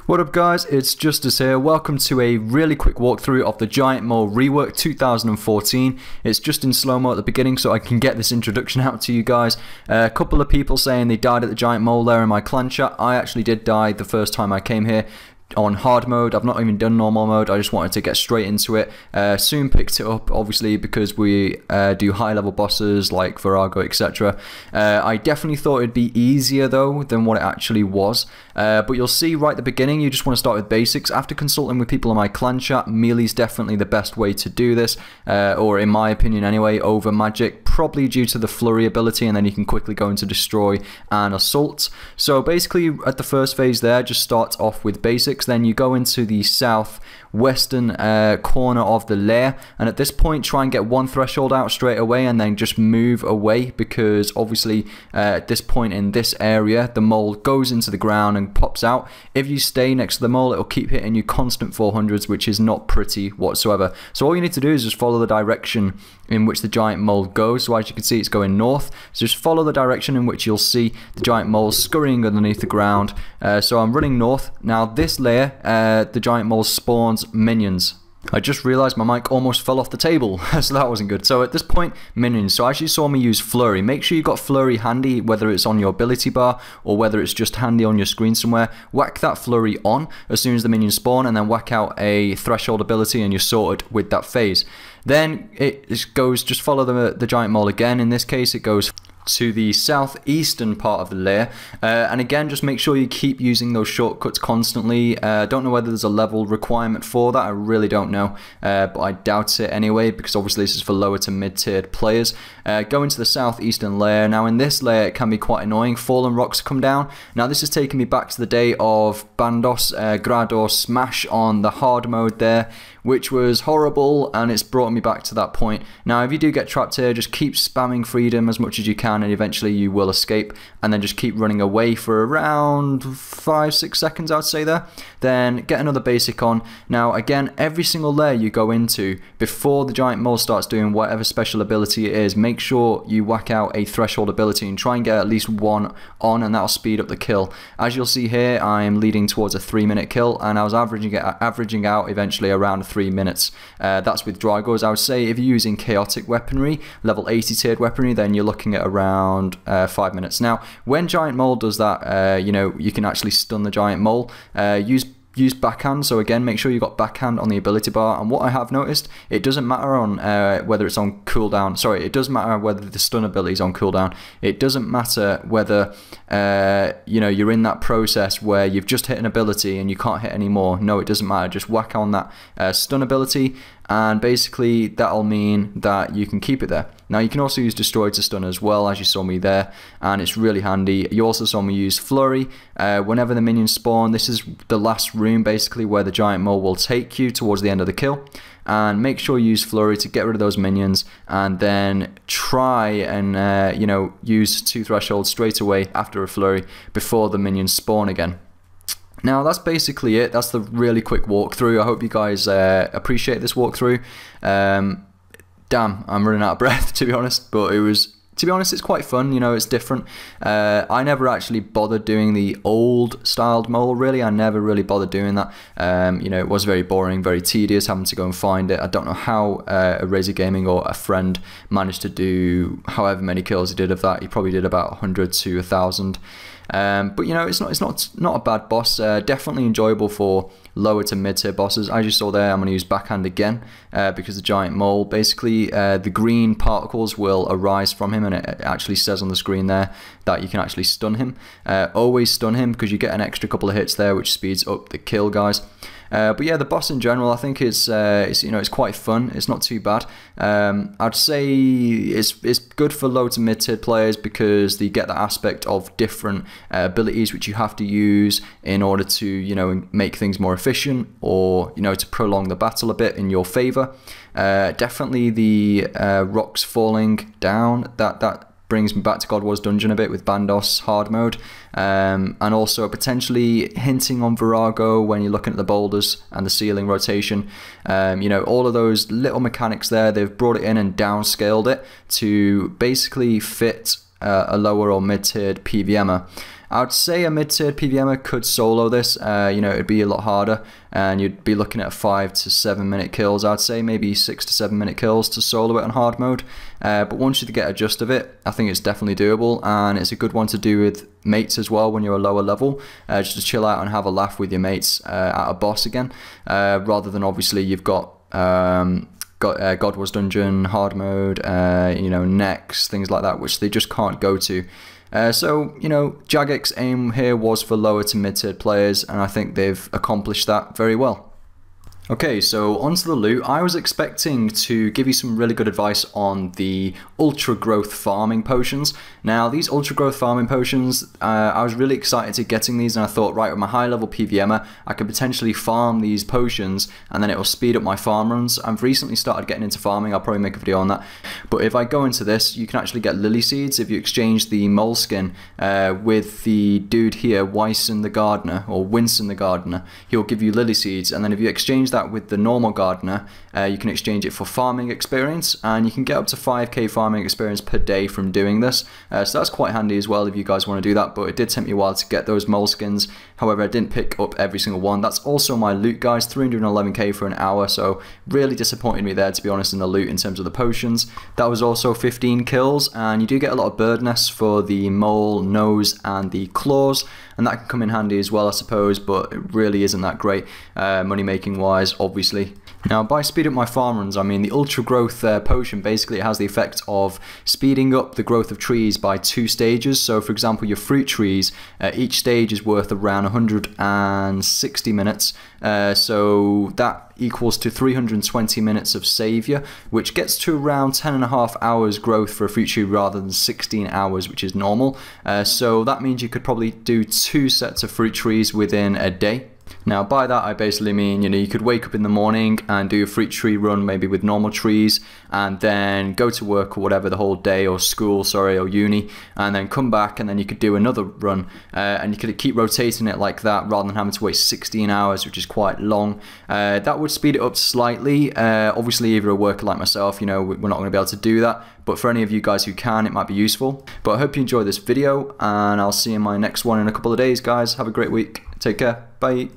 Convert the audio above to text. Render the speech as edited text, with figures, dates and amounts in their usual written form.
What up guys, it's Justice here. Welcome to a really quick walkthrough of the Giant Mole Rework 2014. It's just in slow-mo at the beginning so I can get this introduction out to you guys. A couple of people saying they died at the Giant Mole there in my clan chat. I actually did die the first time I came here on hard mode. I've not even done normal mode. I just wanted to get straight into it. Soon picked it up, obviously, because we do high level bosses like Virago, etc. I definitely thought it'd be easier though than what it actually was. But you'll see right at the beginning, you just want to start with basics. After consulting with people in my clan chat, melee's definitely the best way to do this, or in my opinion anyway, over magic, probably due to the flurry ability, and then you can quickly go into destroy and assault. So basically at the first phase there, just start off with basics. Then you go into the southwestern corner of the lair, and at this point try and get one threshold out straight away and then just move away, because obviously at this point in this area the mole goes into the ground and pops out. If you stay next to the mole, it'll keep hitting you constant 400s, which is not pretty whatsoever. So all you need to do is just follow the direction in which the giant mole goes. So as you can see, it's going north, so just follow the direction in which you'll see the giant mole scurrying underneath the ground. So I'm running north. Now this layer, the giant mole spawns minions. I just realized my mic almost fell off the table, so that wasn't good. So at this point, minions. So as you saw me use flurry, make sure you got flurry handy, whether it's on your ability bar or whether it's just handy on your screen somewhere. Whack that flurry on as soon as the minions spawn, and then whack out a threshold ability and you're sorted with that phase. Then it goes, just follow the giant mole again. In this case, it goes to the southeastern part of the layer, and again just make sure you keep using those shortcuts constantly. Don't know whether there's a level requirement for that, I really don't know, but I doubt it anyway, because obviously this is for lower to mid-tiered players. Go into the southeastern layer. Now in this layer it can be quite annoying. Fallen rocks come down. Now this is taking me back to the day of Bandos, Grador Smash on the hard mode there, which was horrible, and it's brought me back to that point. Now if you do get trapped here, just keep spamming freedom as much as you can, and eventually you will escape, and then just keep running away for around 5-6 seconds, I'd say there. Then get another basic on. Now again, every single layer you go into, before the giant mole starts doing whatever special ability it is, make sure you whack out a threshold ability and try and get at least one on, and that'll speed up the kill. As you'll see here, I am leading towards a 3-minute kill, and I was averaging out eventually around 3 minutes. That's with Drygos. I would say if you're using chaotic weaponry, level 80 tiered weaponry, then you're looking at around 5 minutes. Now when giant mole does that, you know, you can actually stun the giant mole. Use backhand, so again make sure you got backhand on the ability bar. And what I have noticed, it doesn't matter on whether it's on cooldown. Sorry, it does matter whether the stun ability is on cooldown. It doesn't matter whether you know, you're in that process where you've just hit an ability and you can't hit anymore. No, it doesn't matter. Just whack on that stun ability, and basically that'll mean that you can keep it there. Now you can also use destroy to stun as well, as you saw me there, and it's really handy. You also saw me use flurry whenever the minions spawn. This is the last room basically where the giant mole will take you towards the end of the kill, and make sure you use flurry to get rid of those minions, and then try and you know, use 2 thresholds straight away after a flurry before the minions spawn again. Now that's basically it. That's the really quick walkthrough. I hope you guys appreciate this walkthrough. Damn, I'm running out of breath to be honest, but it was, to be honest, it's quite fun, you know, it's different. I never actually bothered doing the old styled mole, really. I never really bothered doing that. You know, it was very boring, very tedious having to go and find it. I don't know how a Razor Gaming or a friend managed to do however many kills he did of that. He probably did about 100 to 1,000. But you know, it's not a bad boss. Definitely enjoyable for lower to mid tier bosses. As you saw there, I'm going to use backhand again because the giant mole, basically the green particles will arise from him, and it actually says on the screen there that you can actually stun him. Always stun him, because you get an extra couple of hits there, which speeds up the kill, guys. But yeah, the boss in general, I think it's you know, it's quite fun. It's not too bad. I'd say it's good for low to mid tier players, because you get that aspect of different abilities which you have to use in order to, you know, make things more efficient, or, you know, to prolong the battle a bit in your favor. Definitely the rocks falling down, that brings me back to God Wars Dungeon a bit with Bandos hard mode, and also potentially hinting on Virago when you're looking at the boulders and the ceiling rotation. You know, all of those little mechanics there, they've brought it in and downscaled it to basically fit a lower or mid-tiered PvMer. I would say a mid-tiered PvMer could solo this. You know, it'd be a lot harder, and you'd be looking at 5 to 7 minute kills. I'd say maybe 6 to 7 minute kills to solo it on hard mode. But once you get a gist of it, I think it's definitely doable, and it's a good one to do with mates as well when you're a lower level, just to chill out and have a laugh with your mates at a boss again, rather than obviously you've got God Wars Dungeon, hard mode, you know, next, things like that, which they just can't go to. So, you know, Jagex aim here was for lower to mid-tier players, and I think they've accomplished that very well. Okay, so onto the loot. I was expecting to give you some really good advice on the ultra growth farming potions. Now, these ultra growth farming potions, I was really excited to getting these, and I thought, right, with my high level PvMer, I could potentially farm these potions, and then it will speed up my farm runs. I've recently started getting into farming. I'll probably make a video on that. But if I go into this, you can actually get lily seeds if you exchange the moleskin with the dude here, Winston the Gardener, or Winston the Gardener. He'll give you lily seeds, and then if you exchange that with the normal gardener, you can exchange it for farming experience, and you can get up to 5k farming experience per day from doing this, so that's quite handy as well if you guys want to do that. But it did take me a while to get those moleskins. However, I didn't pick up every single one. That's also my loot, guys, 311k for an hour, so really disappointed me there, to be honest, in the loot in terms of the potions. That was also 15 kills, and you do get a lot of bird nests for the mole, nose, and the claws, and that can come in handy as well, I suppose, but it really isn't that great money making wise, obviously. Now, by speed up my farm runs, I mean the ultra growth potion basically has the effect of speeding up the growth of trees by 2 stages. So for example, your fruit trees, each stage is worth around 160 minutes, so that equals to 320 minutes of saviour, which gets to around 10.5 hours growth for a fruit tree rather than 16 hours, which is normal. So that means you could probably do 2 sets of fruit trees within a day. Now, by that I basically mean, you know, you could wake up in the morning and do a fruit tree run, maybe with normal trees, and then go to work or whatever the whole day, or school, sorry, or uni, and then come back, and then you could do another run, and you could keep rotating it like that rather than having to wait 16 hours, which is quite long. That would speed it up slightly. Obviously, if you're a worker like myself, you know, we're not going to be able to do that, but for any of you guys who can, it might be useful. But I hope you enjoyed this video, and I'll see you in my next one in a couple of days, guys. Have a great week. Take care. Bye.